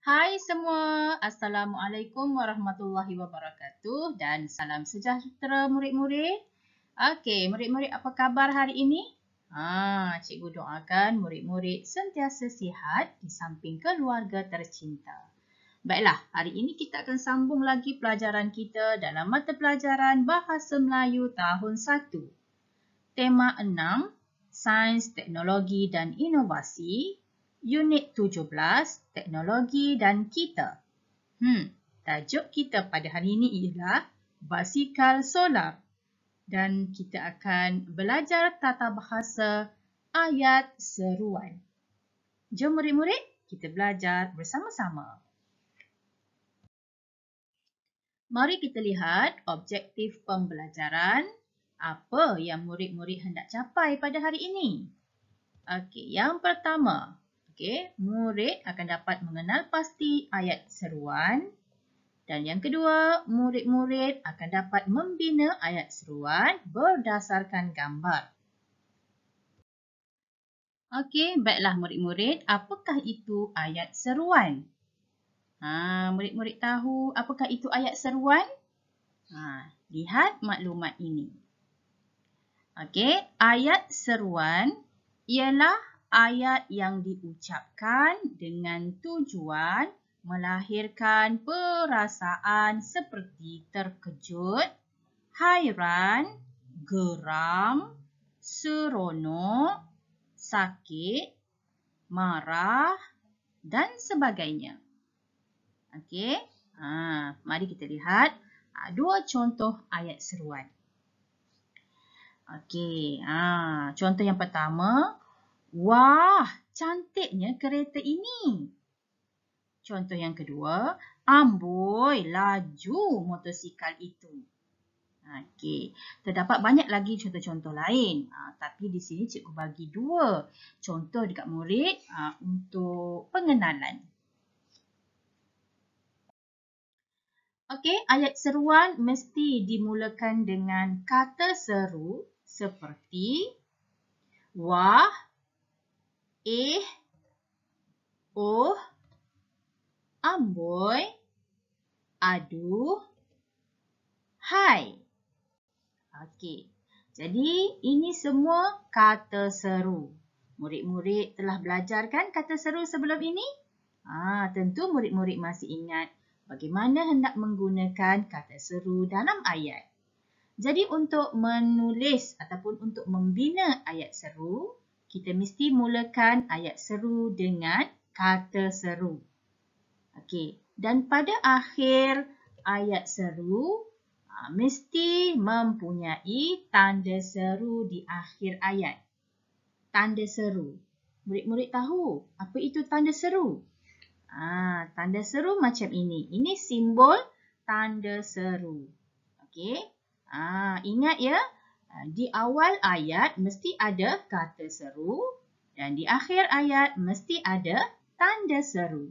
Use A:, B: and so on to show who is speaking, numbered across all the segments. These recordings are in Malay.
A: Hai semua, Assalamualaikum warahmatullahi wabarakatuh dan salam sejahtera murid-murid. Okey, murid-murid apa khabar hari ini? Cikgu doakan murid-murid sentiasa sihat di samping keluarga tercinta. Baiklah, hari ini kita akan sambung lagi pelajaran kita dalam mata pelajaran Bahasa Melayu tahun 1. Tema 6, Sains, Teknologi dan Inovasi. Unit 17, Teknologi dan Kita. Tajuk kita pada hari ini ialah Basikal Solar. Dan kita akan belajar tata bahasa ayat seruan. Jom murid-murid, kita belajar bersama-sama. Mari kita lihat objektif pembelajaran. Apa yang murid-murid hendak capai pada hari ini? Okey, yang pertama. Murid akan dapat mengenal pasti ayat seruan. Dan yang kedua, murid-murid akan dapat membina ayat seruan berdasarkan gambar. Okey, baiklah murid-murid, apakah itu ayat seruan? Murid-murid tahu apakah itu ayat seruan? Lihat maklumat ini. Okey, ayat seruan ialah ayat yang diucapkan dengan tujuan melahirkan perasaan seperti terkejut, hairan, geram, seronok, sakit, marah dan sebagainya. Okey, mari kita lihat dua contoh ayat seruan. Okey, contoh yang pertama. Wah, cantiknya kereta ini. Contoh yang kedua, amboi, laju motosikal itu. Okey, terdapat banyak lagi contoh-contoh lain. Tapi di sini cikgu bagi dua contoh dekat murid untuk pengenalan. Okey, ayat seruan mesti dimulakan dengan kata seru seperti wah, oh, amboi, aduh, hai. Okey, jadi ini semua kata seru. Murid-murid telah belajar kan kata seru sebelum ini? Tentu murid-murid masih ingat bagaimana hendak menggunakan kata seru dalam ayat. Jadi untuk menulis ataupun untuk membina ayat seru, kita mesti mulakan ayat seru dengan kata seru. Okey, dan pada akhir ayat seru mesti mempunyai tanda seru di akhir ayat. Tanda seru. Murid-murid tahu apa itu tanda seru? Tanda seru macam ini. Ini simbol tanda seru. Okey. Ingat ya, di awal ayat mesti ada kata seru dan di akhir ayat mesti ada tanda seru.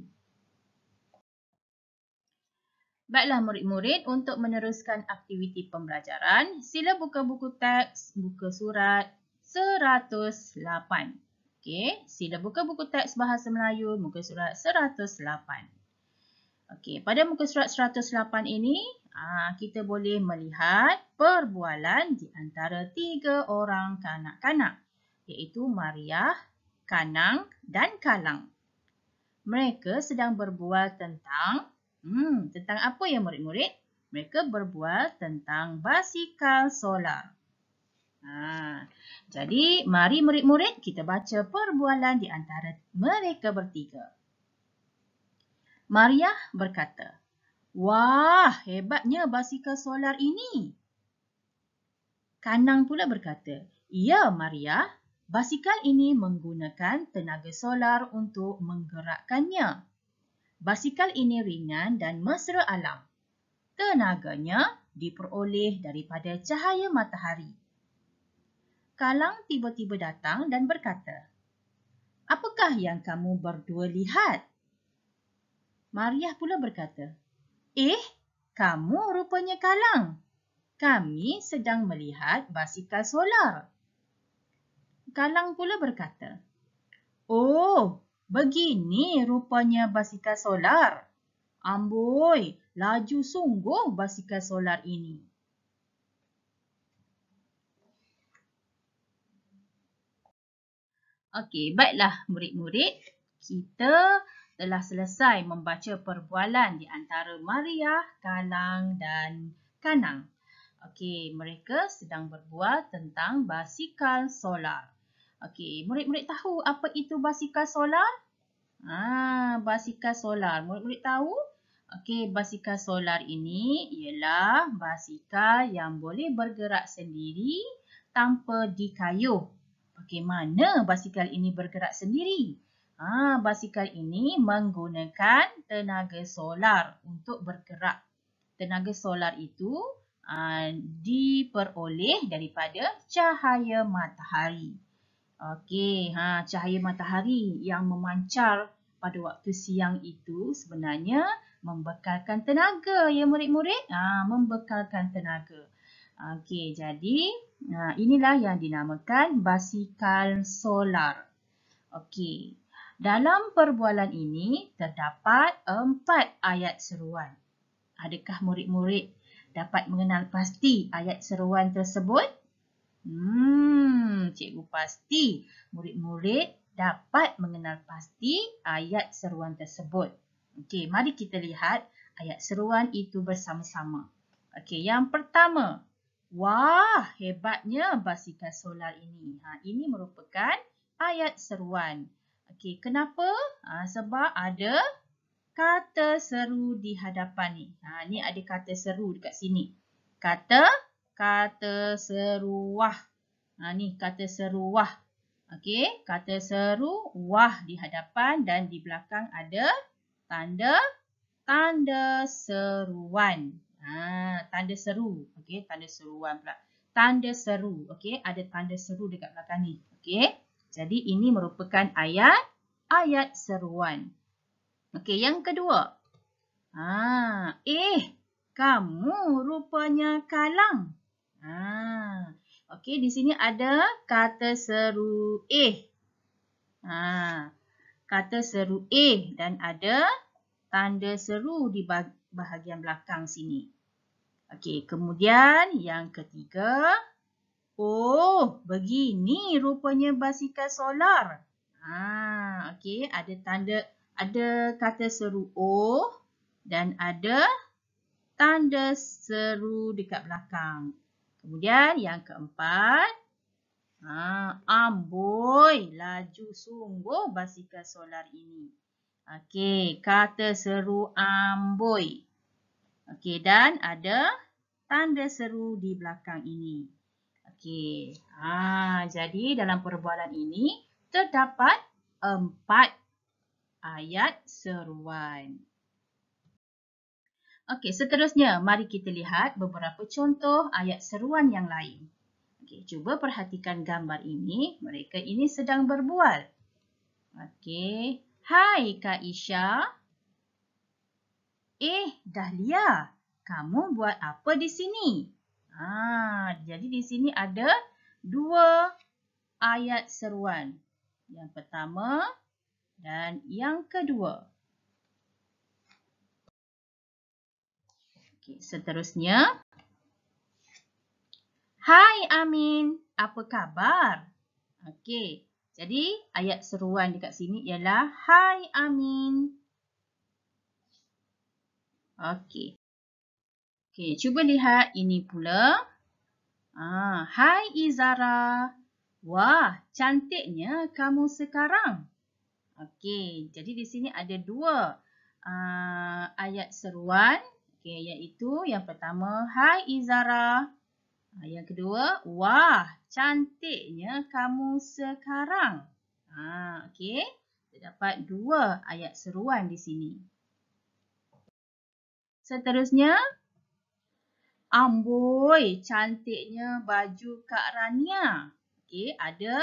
A: Baiklah murid-murid, untuk meneruskan aktiviti pembelajaran, sila buka buku teks, buka surat 108. Okey, sila buka buku teks Bahasa Melayu, muka surat 108. Okey, pada muka surat 108 ini, kita boleh melihat perbualan di antara 3 orang kanak-kanak, iaitu Mariah, Kanang dan Kalang. Mereka sedang berbual tentang apa ya murid-murid? Mereka berbual tentang basikal solar. Jadi, mari murid-murid kita baca perbualan di antara mereka bertiga. Mariah berkata, "Wah, hebatnya basikal solar ini." Kanang pula berkata, "Ya, Mariah, basikal ini menggunakan tenaga solar untuk menggerakkannya. Basikal ini ringan dan mesra alam. Tenaganya diperoleh daripada cahaya matahari." Kalang tiba-tiba datang dan berkata, "Apakah yang kamu berdua lihat?" Mariah pula berkata, "Kamu rupanya Kalang. Kami sedang melihat basikal solar." Kalang pula berkata, "Oh, begini rupanya basikal solar. Amboi, laju sungguh basikal solar ini. Okey, baiklah murid-murid. Kita telah selesai membaca perbualan di antara Mariah, Kalang dan Kanang. Okey, mereka sedang berbual tentang basikal solar. Okey, murid-murid tahu apa itu basikal solar? Basikal solar. Murid-murid tahu? Okey, basikal solar ini ialah basikal yang boleh bergerak sendiri tanpa dikayuh. Bagaimana basikal ini bergerak sendiri? Basikal ini menggunakan tenaga solar untuk bergerak. Tenaga solar itu diperoleh daripada cahaya matahari. Okey, cahaya matahari yang memancar pada waktu siang itu sebenarnya membekalkan tenaga ya murid-murid. Membekalkan tenaga. Okey, jadi inilah yang dinamakan basikal solar. Okey, dalam perbualan ini terdapat 4 ayat seruan. Adakah murid-murid dapat mengenal pasti ayat seruan tersebut? Cikgu pasti murid-murid dapat mengenal pasti ayat seruan tersebut. Okey, mari kita lihat ayat seruan itu bersama-sama. Okey, yang pertama. Wah, hebatnya basikal solar ini. Ini merupakan ayat seruan. Okey, kenapa? Sebab ada kata seru di hadapan ni. Ni ada kata seru dekat sini. Kata seru wah. Ni kata seru wah. Okey, kata seru wah di hadapan dan di belakang ada tanda seruan. Tanda seru. Okey, tanda seruan pula. Tanda seru. Okey, ada tanda seru dekat belakang ni. Okey. Jadi ini merupakan ayat seruan. Okey, yang kedua. Kamu rupanya kalang. Okey, di sini ada kata seru kata seru dan ada tanda seru di bahagian belakang sini. Okey, kemudian yang ketiga. Oh, begini rupanya basikal solar. Okey, ada kata seru O dan ada tanda seru dekat belakang. Kemudian yang keempat. Amboi, laju sungguh basikal solar ini. Okey, kata seru amboi. Okey, dan ada tanda seru di belakang ini. Okey. Jadi dalam perbualan ini terdapat 4 ayat seruan. Okey, seterusnya mari kita lihat beberapa contoh ayat seruan yang lain. Okey, cuba perhatikan gambar ini. Mereka ini sedang berbual. Okey. Hai Kak Isha. Dahlia, kamu buat apa di sini? Jadi di sini ada 2 ayat seruan. Yang pertama dan yang kedua. Okey, seterusnya. Hai Amin, apa khabar? Okey, jadi ayat seruan dekat sini ialah Hai Amin. Okey. Okey, cuba lihat ini pula. Hai Izara. Wah, cantiknya kamu sekarang. Okey, jadi di sini ada 2 ayat seruan. Okey, iaitu yang pertama, Hai Izara. Yang kedua, wah, cantiknya kamu sekarang. Okey, terdapat 2 ayat seruan di sini. Seterusnya, amboi, cantiknya baju Kak Rania. Okey, ada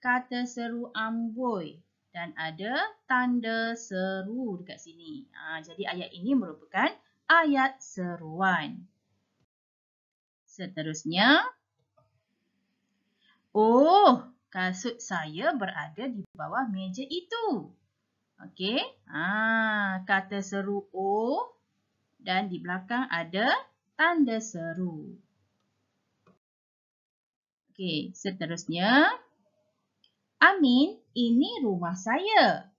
A: kata seru amboi dan ada tanda seru dekat sini. Jadi ayat ini merupakan ayat seruan. Seterusnya, oh, kasut saya berada di bawah meja itu. Okey. Kata seru O dan di belakang ada tanda seru. Okey, seterusnya. Amin, ini rumah saya.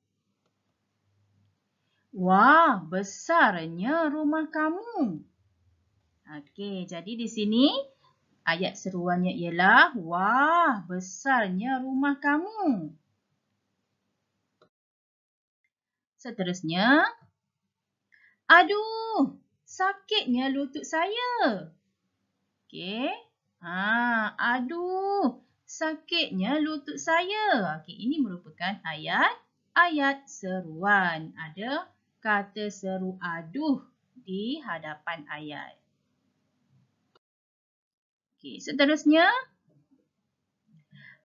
A: Wah, besarnya rumah kamu. Okey, jadi di sini ayat seruannya ialah, wah, besarnya rumah kamu. Seterusnya, aduh, sakitnya lutut saya. Okey. Aduh, sakitnya lutut saya. Okey, ini merupakan ayat seruan. Ada kata seru aduh di hadapan ayat. Okey, seterusnya.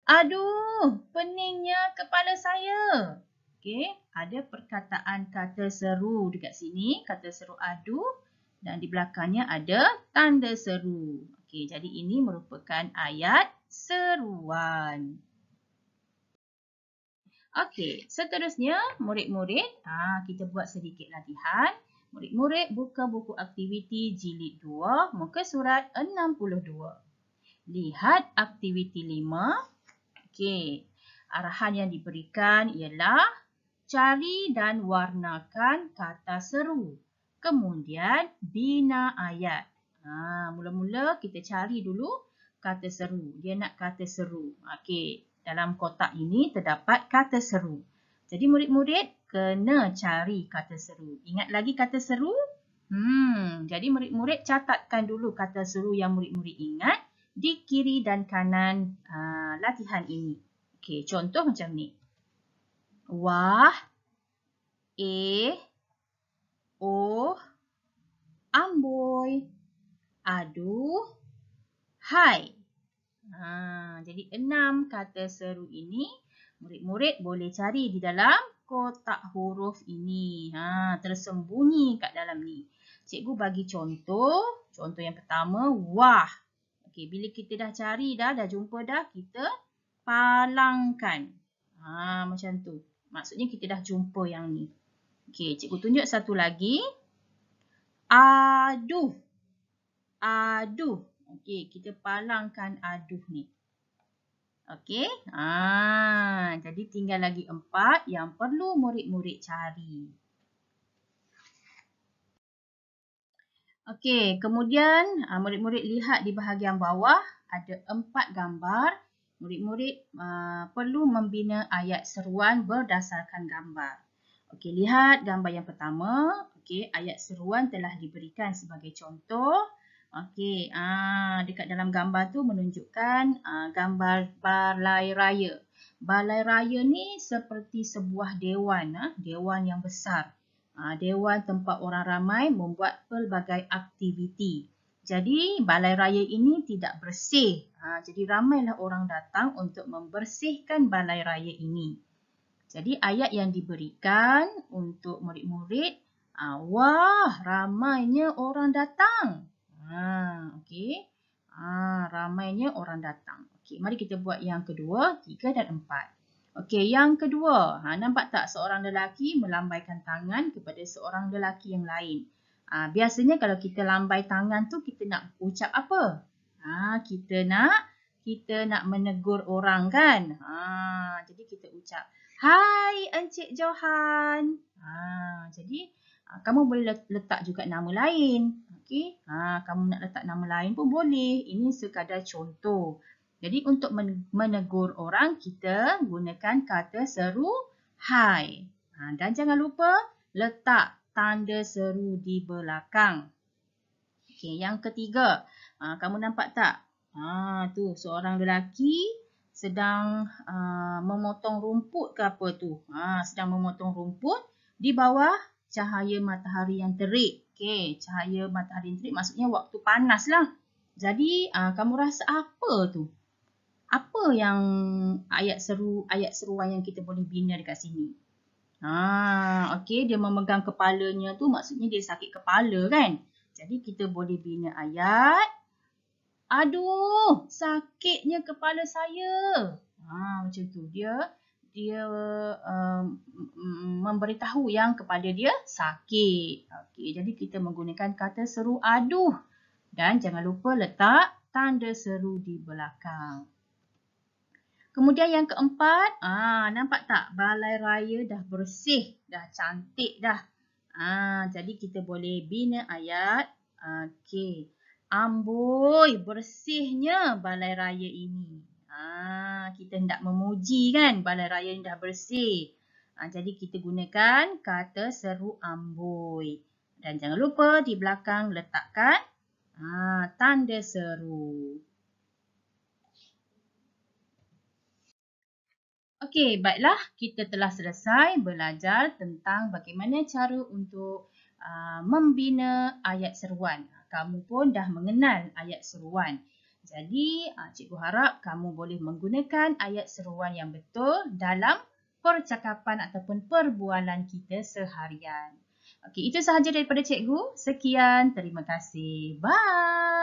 A: Aduh, peningnya kepala saya. Okey, ada perkataan kata seru dekat sini, kata seru aduh dan di belakangnya ada tanda seru. Okey, jadi ini merupakan ayat seruan. Okey, seterusnya murid-murid, kita buat sedikit latihan. Murid-murid buka buku aktiviti jilid 2, muka surat 62. Lihat aktiviti 5. Okey, arahan yang diberikan ialah cari dan warnakan kata seru. Kemudian bina ayat. Mula-mula kita cari dulu kata seru. Dia nak kata seru. Okey, dalam kotak ini terdapat kata seru. Jadi murid-murid kena cari kata seru. Ingat lagi kata seru? Jadi murid-murid catatkan dulu kata seru yang murid-murid ingat di kiri dan kanan latihan ini. Okey, contoh macam ni. Wah, oh, amboi, aduh, hai. Jadi 6 kata seru ini murid-murid boleh cari di dalam kotak huruf ini. Tersembunyi kat dalam ni. Cikgu bagi contoh. Contoh yang pertama, wah. Okey, bila kita dah cari dah jumpa dah, kita palangkan. Macam tu. Maksudnya kita dah jumpa yang ni. Okey, cikgu tunjuk satu lagi. Aduh. Aduh. Okey, kita palangkan aduh ni. Okey. Jadi tinggal lagi 4 yang perlu murid-murid cari. Okey, kemudian murid-murid lihat di bahagian bawah ada 4 gambar. Murid-murid perlu membina ayat seruan berdasarkan gambar. Okey, lihat gambar yang pertama. Okey, ayat seruan telah diberikan sebagai contoh. Okey, dekat dalam gambar tu menunjukkan gambar balai raya. Balai raya ni seperti sebuah dewan, dewan yang besar. Dewan tempat orang ramai membuat pelbagai aktiviti. Jadi balai raya ini tidak bersih. Jadi ramailah orang datang untuk membersihkan balai raya ini. Jadi ayat yang diberikan untuk murid-murid, wah, ramainya orang datang. Okey. Ramainya orang datang. Okey, mari kita buat yang kedua, 3 dan 4. Okey, yang kedua. Nampak tak seorang lelaki melambaikan tangan kepada seorang lelaki yang lain. Biasanya kalau kita lambai tangan tu, kita nak ucap apa? Kita nak menegur orang kan? Jadi kita ucap, hai Encik Johan. Jadi kamu boleh letak juga nama lain. Okey, kamu nak letak nama lain pun boleh. Ini sekadar contoh. Jadi untuk menegur orang, kita gunakan kata seru hai. Dan jangan lupa letak tanda seru di belakang. Okey, yang ketiga. Kamu nampak tak? Tu seorang lelaki sedang memotong rumput ke apa tu. Sedang memotong rumput di bawah cahaya matahari yang terik. Okey, cahaya matahari yang terik maksudnya waktu panas lah. Jadi kamu rasa apa tu? Apa yang ayat seruan yang kita boleh bina dekat sini? Okey, dia memegang kepalanya tu maksudnya dia sakit kepala kan? Jadi kita boleh bina ayat. Aduh, sakitnya kepala saya. Macam tu. Dia dia memberitahu yang kepada dia sakit. Okey, jadi kita menggunakan kata seru aduh. Dan jangan lupa letak tanda seru di belakang. Kemudian yang keempat, nampak tak balai raya dah bersih, dah cantik dah. Jadi kita boleh bina ayat. Okey. Amboi, bersihnya balai raya ini. Kita hendak memuji kan balai raya ini dah bersih. Jadi kita gunakan kata seru amboi. Dan jangan lupa di belakang letakkan tanda seru. Okey, baiklah. Kita telah selesai belajar tentang bagaimana cara untuk membina ayat seruan. Kamu pun dah mengenal ayat seruan. Jadi, cikgu harap kamu boleh menggunakan ayat seruan yang betul dalam percakapan ataupun perbualan kita seharian. Okey, itu sahaja daripada cikgu. Sekian, terima kasih. Bye.